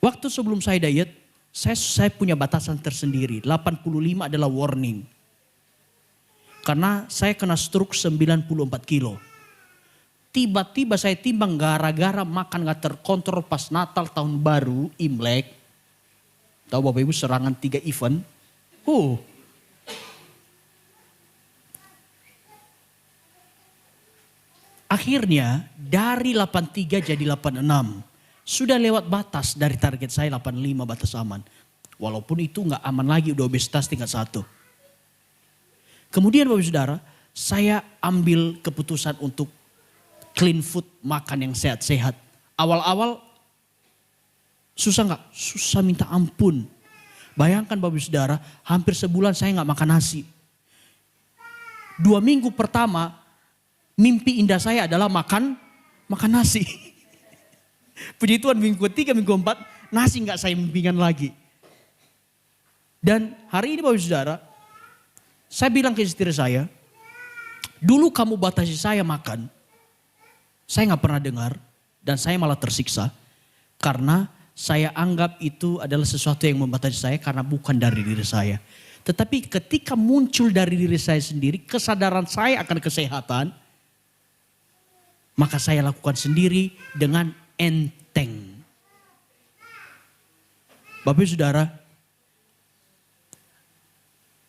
Waktu sebelum saya diet, saya punya batasan tersendiri. 85 adalah warning. Karena saya kena stroke 94 kilo. Tiba-tiba saya timbang gara-gara makan gak terkontrol pas Natal, Tahun Baru, Imlek. Tahu Bapak Ibu serangan 3 event. Akhirnya dari 83 jadi 86. Sudah lewat batas dari target saya 85 batas aman. Walaupun itu gak aman lagi, udah obesitas tingkat 1. Kemudian Bapak Saudara, saya ambil keputusan untuk clean food, makan yang sehat-sehat. Awal-awal susah gak? Susah minta ampun. Bayangkan Bapak Saudara, hampir sebulan saya gak makan nasi. 2 minggu pertama, mimpi indah saya adalah makan nasi. Puji Tuhan minggu ketiga, minggu 4, nasi gak saya mimpikan lagi. Dan hari ini Bapak Saudara, saya bilang ke istri saya, dulu kamu batasi saya makan, saya gak pernah dengar dan saya malah tersiksa. Karena saya anggap itu adalah sesuatu yang membatasi saya karena bukan dari diri saya. Tetapi ketika muncul dari diri saya sendiri, kesadaran saya akan kesehatan, maka saya lakukan sendiri dengan enteng. Bapak Saudara,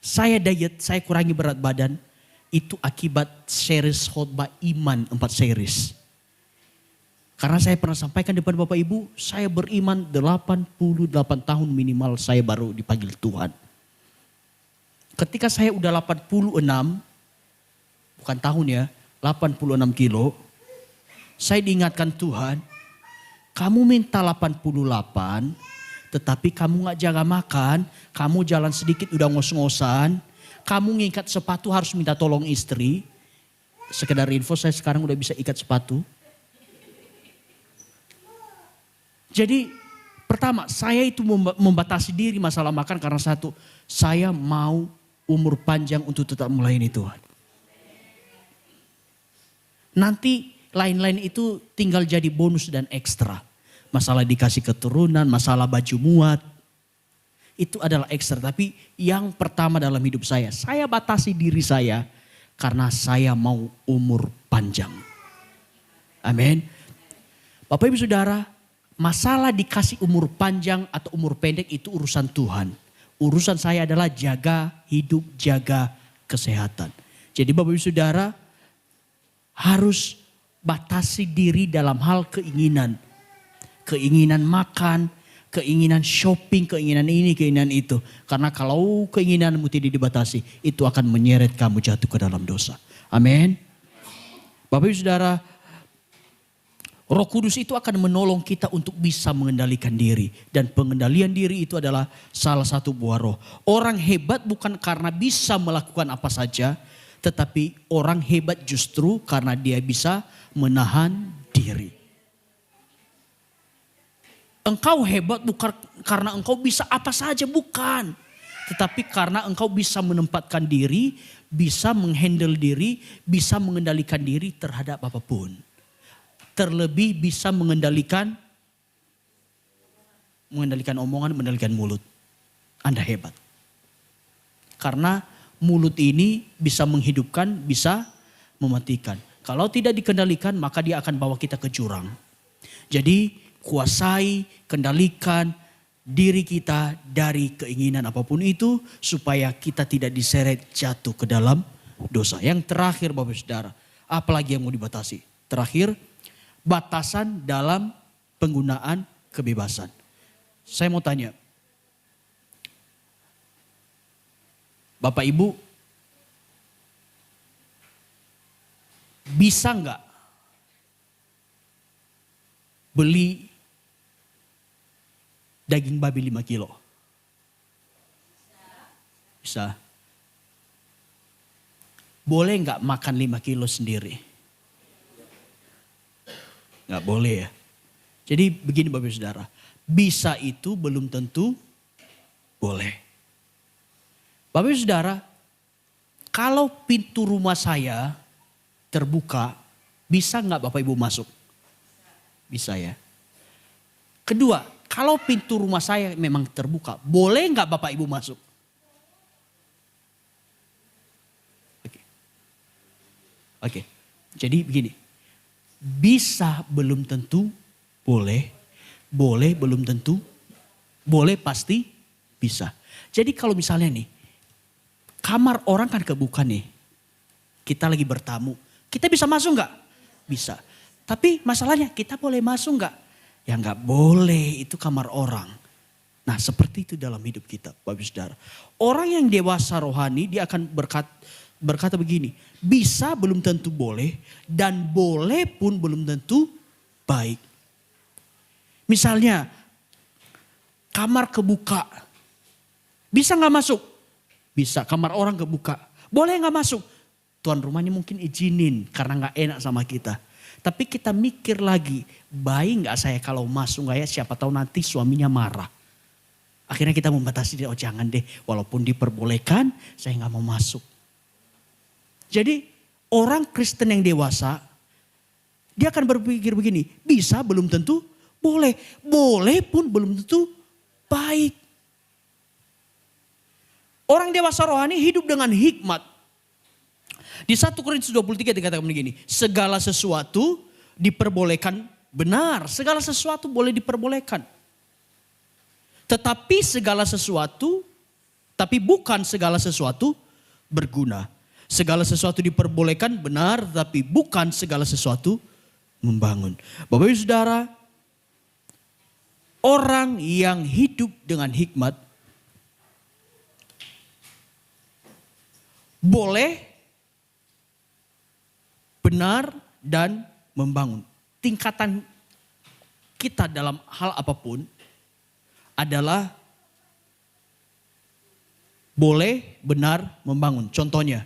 saya diet, saya kurangi berat badan, itu akibat series khotbah iman 4 series. Karena saya pernah sampaikan depan Bapak Ibu, saya beriman 88 tahun minimal saya baru dipanggil Tuhan. Ketika saya udah 86, bukan tahun ya, 86 kilo, saya diingatkan Tuhan, kamu minta 88, tetapi kamu gak jaga makan, kamu jalan sedikit udah ngos-ngosan, kamu ngikat sepatu harus minta tolong istri. Sekedar info, saya sekarang udah bisa ikat sepatu. Jadi pertama, saya itu membatasi diri masalah makan karena satu, saya mau umur panjang untuk tetap melayani Tuhan. Nanti lain-lain itu tinggal jadi bonus dan ekstra. Masalah dikasih keturunan, masalah baju muat. Itu adalah ekstra. Tapi yang pertama dalam hidup saya batasi diri saya karena saya mau umur panjang. Amin. Bapak Ibu Saudara, masalah dikasih umur panjang atau umur pendek itu urusan Tuhan. Urusan saya adalah jaga hidup, jaga kesehatan. Jadi Bapak Ibu Saudara harus batasi diri dalam hal keinginan. Keinginan makan, keinginan shopping, keinginan ini, keinginan itu. Karena kalau keinginanmu tidak dibatasi, itu akan menyeret kamu jatuh ke dalam dosa. Amin. Bapak Ibu Saudara, Roh Kudus itu akan menolong kita untuk bisa mengendalikan diri. Dan pengendalian diri itu adalah salah satu buah roh. Orang hebat bukan karena bisa melakukan apa saja. Tetapi orang hebat justru karena dia bisa menahan diri. Engkau hebat bukan karena engkau bisa apa saja, bukan. Tetapi karena engkau bisa menempatkan diri, bisa menghandle diri, bisa mengendalikan diri terhadap apapun. Terlebih bisa mengendalikan omongan, mengendalikan mulut. Anda hebat. Karena mulut ini bisa menghidupkan, bisa mematikan. Kalau tidak dikendalikan maka dia akan bawa kita ke jurang. Jadi kuasai, kendalikan diri kita dari keinginan apapun itu supaya kita tidak diseret jatuh ke dalam dosa. Yang terakhir Bapak Saudara, apalagi yang mau dibatasi? Terakhir, batasan dalam penggunaan kebebasan. Saya mau tanya, Bapak Ibu, bisa nggak beli daging babi 5 kilo? Bisa. Boleh nggak makan 5 kilo sendiri? Nggak boleh ya. Jadi begini Bapak Saudara, bisa itu belum tentu boleh. Bapak Ibu Saudara, kalau pintu rumah saya terbuka, bisa nggak Bapak Ibu masuk? Bisa ya. Kedua, kalau pintu rumah saya memang terbuka, boleh nggak Bapak Ibu masuk? Oke. Jadi begini, bisa belum tentu boleh, boleh belum tentu, boleh pasti bisa. Jadi kalau misalnya nih, kamar orang kan kebuka nih. Kita lagi bertamu. Kita bisa masuk nggak? Bisa. Tapi masalahnya kita boleh masuk nggak? Ya nggak boleh, itu kamar orang. Nah seperti itu dalam hidup kita Bapak Saudara. Orang yang dewasa rohani dia akan berkata begini. Bisa belum tentu boleh dan boleh pun belum tentu baik. Misalnya kamar kebuka. Bisa nggak masuk? Bisa, kamar orang kebuka. Boleh gak masuk? Tuan rumahnya mungkin izinin karena gak enak sama kita. Tapi kita mikir lagi, baik gak saya kalau masuk gak ya, siapa tahu nanti suaminya marah. Akhirnya kita membatasi dia, oh jangan deh, walaupun diperbolehkan saya gak mau masuk. Jadi orang Kristen yang dewasa, dia akan berpikir begini, bisa belum tentu boleh. Boleh pun belum tentu baik. Orang dewasa rohani hidup dengan hikmat. Di 1 Korintus 23 dikatakan begini. Segala sesuatu diperbolehkan benar. Segala sesuatu boleh diperbolehkan. Tetapi segala sesuatu, tapi bukan segala sesuatu berguna. Segala sesuatu diperbolehkan benar, tapi bukan segala sesuatu membangun. Bapak Ibu Saudara, orang yang hidup dengan hikmat, boleh, benar, dan membangun. Tingkatan kita dalam hal apapun adalah boleh, benar, membangun. Contohnya,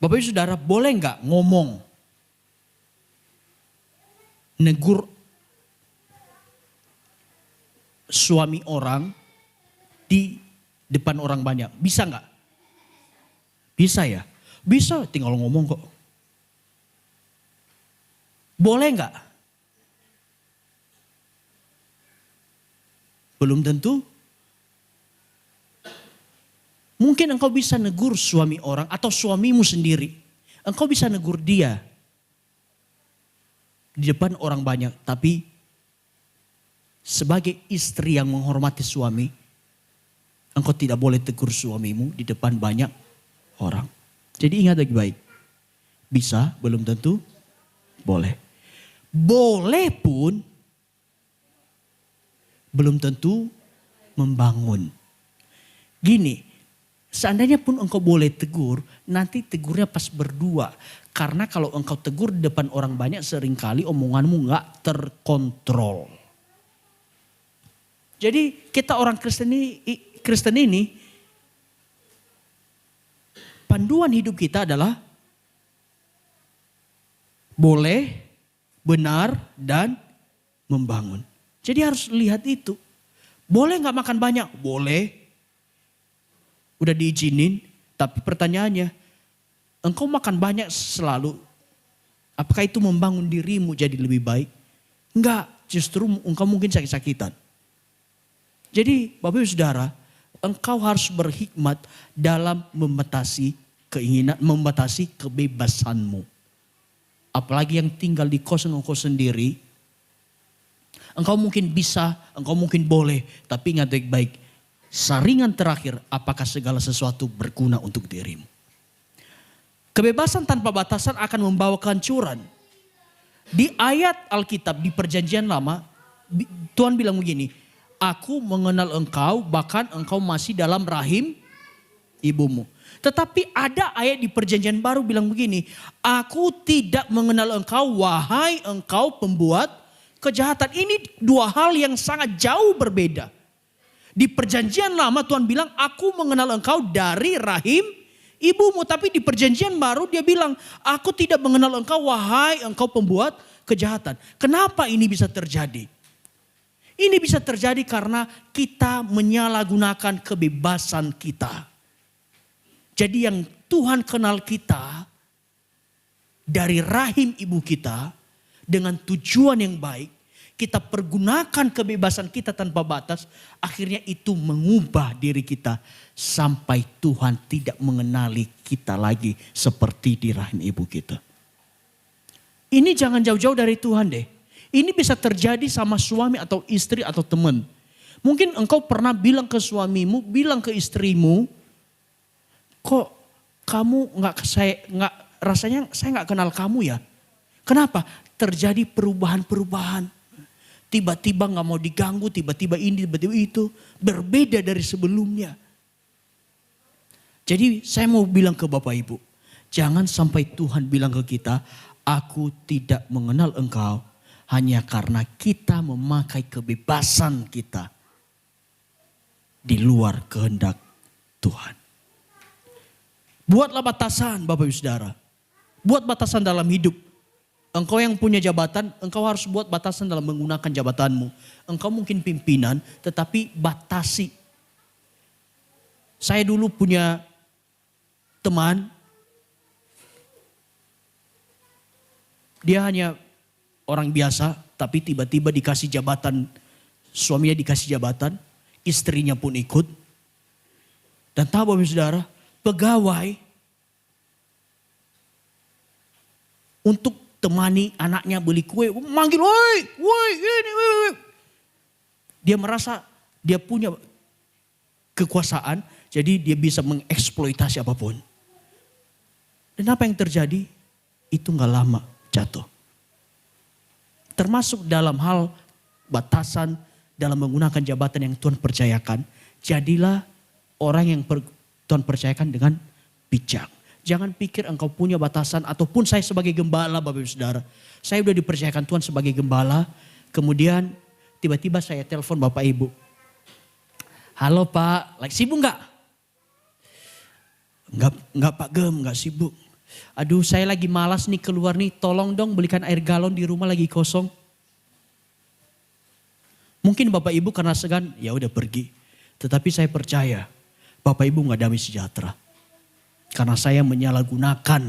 Bapak Ibu Saudara boleh nggak ngomong, negur suami orang di depan orang banyak? Bisa nggak? Bisa ya? Bisa, tinggal ngomong kok. Boleh nggak? Belum tentu. Mungkin engkau bisa negur suami orang atau suamimu sendiri. Engkau bisa negur dia di depan orang banyak. Tapi sebagai istri yang menghormati suami, engkau tidak boleh tegur suamimu di depan banyak orang. Jadi ingat baik-baik. Bisa, belum tentu. Boleh. Boleh pun belum tentu membangun. Gini, seandainya pun engkau boleh tegur, nanti tegurnya pas berdua. Karena kalau engkau tegur di depan orang banyak, seringkali omonganmu gak terkontrol. Jadi kita orang Kristen ini, panduan hidup kita adalah boleh, benar, dan membangun. Jadi harus lihat itu. Boleh gak makan banyak? Boleh. Udah diizinin, tapi pertanyaannya, engkau makan banyak selalu, apakah itu membangun dirimu jadi lebih baik? Enggak, justru engkau mungkin sakit-sakitan. Jadi Bapak Ibu Saudara, engkau harus berhikmat dalam membatasi keinginan, membatasi kebebasanmu. Apalagi yang tinggal di kos engkau sendiri, engkau mungkin bisa, engkau mungkin boleh, tapi ingat baik-baik. Saringan terakhir, apakah segala sesuatu berguna untuk dirimu? Kebebasan tanpa batasan akan membawa kehancuran. Di ayat Alkitab di Perjanjian Lama, Tuhan bilang begini, aku mengenal engkau bahkan engkau masih dalam rahim ibumu. Tetapi ada ayat di Perjanjian Baru bilang begini, aku tidak mengenal engkau wahai engkau pembuat kejahatan. Ini dua hal yang sangat jauh berbeda. Di Perjanjian Lama Tuhan bilang, aku mengenal engkau dari rahim ibumu. Tapi di Perjanjian Baru dia bilang, aku tidak mengenal engkau wahai engkau pembuat kejahatan. Kenapa ini bisa terjadi? Ini bisa terjadi karena kita menyalahgunakan kebebasan kita. Jadi yang Tuhan kenal kita dari rahim ibu kita dengan tujuan yang baik, kita pergunakan kebebasan kita tanpa batas, akhirnya itu mengubah diri kita sampai Tuhan tidak mengenali kita lagi seperti di rahim ibu kita. Ini jangan jauh-jauh dari Tuhan deh. Ini bisa terjadi sama suami atau istri atau teman. Mungkin engkau pernah bilang ke suamimu, bilang ke istrimu, kok kamu rasanya saya nggak kenal kamu ya. Kenapa? Terjadi perubahan-perubahan. Tiba-tiba gak mau diganggu, tiba-tiba ini, tiba-tiba itu. Berbeda dari sebelumnya. Jadi saya mau bilang ke Bapak Ibu, jangan sampai Tuhan bilang ke kita, aku tidak mengenal engkau hanya karena kita memakai kebebasan kita di luar kehendak Tuhan. Buatlah batasan Bapak Ibu Saudara. Buat batasan dalam hidup. Engkau yang punya jabatan, engkau harus buat batasan dalam menggunakan jabatanmu. Engkau mungkin pimpinan, tetapi batasi. Saya dulu punya teman, dia hanya orang biasa, tapi tiba-tiba dikasih jabatan, suaminya dikasih jabatan, istrinya pun ikut. Dan tahu Bapak Saudara, pegawai untuk temani anaknya beli kue, manggil, woi, ini, woi. Dia merasa dia punya kekuasaan, jadi dia bisa mengeksploitasi apapun. Dan apa yang terjadi? Itu gak lama jatuh. Termasuk dalam hal batasan, dalam menggunakan jabatan yang Tuhan percayakan. Jadilah orang yang Tuhan percayakan dengan bijak. Jangan pikir engkau punya batasan ataupun saya sebagai gembala Bapak Ibu Saudara. Saya sudah dipercayakan Tuhan sebagai gembala. Kemudian tiba-tiba saya telepon Bapak Ibu. Halo Pak, lagi sibuk enggak? Enggak Pak Gem, enggak sibuk. Aduh saya lagi malas nih keluar nih, tolong dong belikan air galon di rumah lagi kosong. Mungkin Bapak Ibu karena segan, ya udah pergi. Tetapi saya percaya Bapak Ibu nggak damai sejahtera. Karena saya menyalahgunakan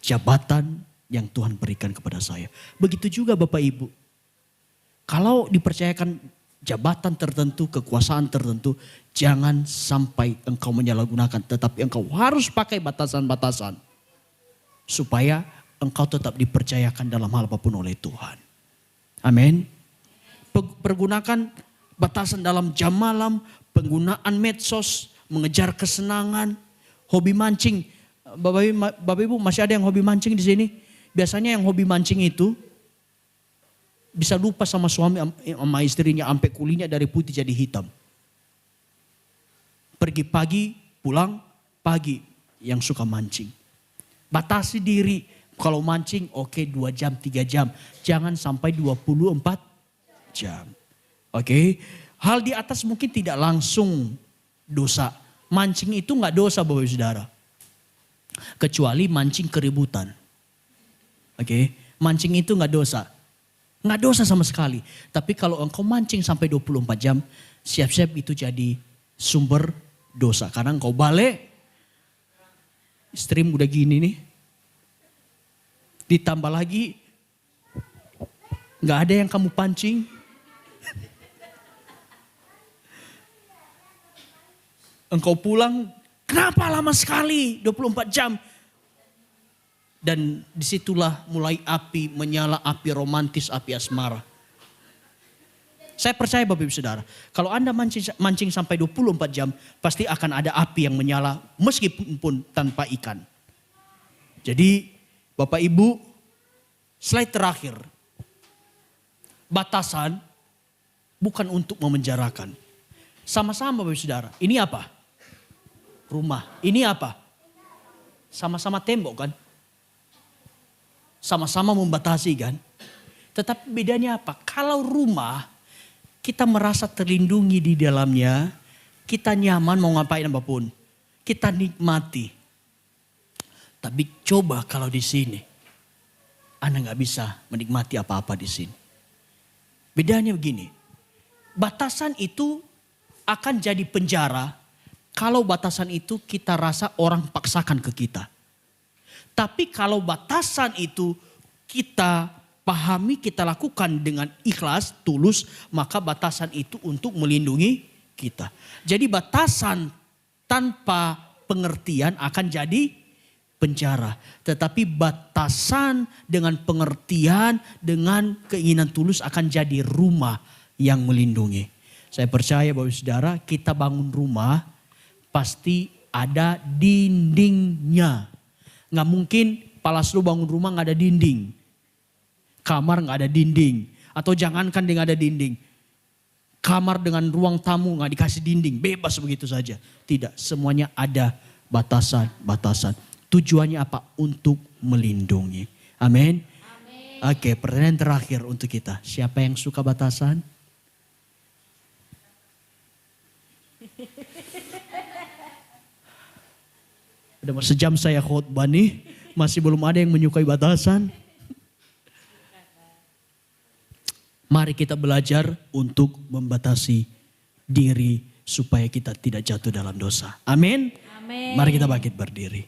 jabatan yang Tuhan berikan kepada saya. Begitu juga Bapak Ibu. Kalau dipercayakan jabatan tertentu, kekuasaan tertentu, jangan sampai engkau menyalahgunakan. Tetapi engkau harus pakai batasan-batasan. Supaya engkau tetap dipercayakan dalam hal apapun oleh Tuhan. Amin. Pergunakan batasan dalam jam malam, penggunaan medsos, mengejar kesenangan, hobi mancing. Bapak Ibu masih ada yang hobi mancing di sini? Biasanya yang hobi mancing itu bisa lupa sama suami sama istrinya sampai kulitnya dari putih jadi hitam. Pergi pagi, pulang pagi yang suka mancing. Batasi diri. Kalau mancing oke 2 jam, 3 jam. Jangan sampai 24 jam. Oke. Hal di atas mungkin tidak langsung dosa. Mancing itu gak dosa Bapak Ibu Saudara. Kecuali mancing keributan. Oke. Mancing itu gak dosa. Gak dosa sama sekali. Tapi kalau engkau mancing sampai 24 jam. Siap-siap itu jadi sumber dosa. Karena engkau balik. Stream udah gini nih. Ditambah lagi, gak ada yang kamu pancing. Engkau pulang, kenapa lama sekali 24 jam? Dan disitulah mulai api menyala, api romantis, api asmara. Saya percaya Bapak Ibu Saudara, kalau Anda mancing sampai 24 jam, pasti akan ada api yang menyala meskipun tanpa ikan. Jadi Bapak Ibu, slide terakhir. Batasan bukan untuk memenjarakan. Sama-sama Bapak Ibu Saudara. Ini apa? Rumah. Ini apa? Sama-sama tembok kan? Sama-sama membatasi kan? Tetapi bedanya apa? Kalau rumah kita merasa terlindungi di dalamnya. Kita nyaman mau ngapain apapun. Kita nikmati. Tapi coba kalau di sini, Anda gak bisa menikmati apa-apa di sini. Bedanya begini, batasan itu akan jadi penjara kalau batasan itu kita rasa orang paksakan ke kita. Tapi kalau batasan itu kita pahami, kita lakukan dengan ikhlas, tulus, maka batasan itu untuk melindungi kita. Jadi batasan tanpa pengertian akan jadi penjara. Tetapi batasan dengan pengertian, dengan keinginan tulus akan jadi rumah yang melindungi. Saya percaya Bapak Saudara, kita bangun rumah pasti ada dindingnya. Nggak mungkin Palas lu bangun rumah nggak ada dinding. Kamar nggak ada dinding. Atau jangankan dengan ada dinding. Kamar dengan ruang tamu nggak dikasih dinding. Bebas begitu saja. Tidak, semuanya ada batasan-batasan. Tujuannya apa? Untuk melindungi. Amin. Oke, pertanyaan terakhir untuk kita. Siapa yang suka batasan? Udah mau sejam saya khotbah nih. Masih belum ada yang menyukai batasan. Mari kita belajar untuk membatasi diri supaya kita tidak jatuh dalam dosa. Amin. Mari kita bangkit berdiri.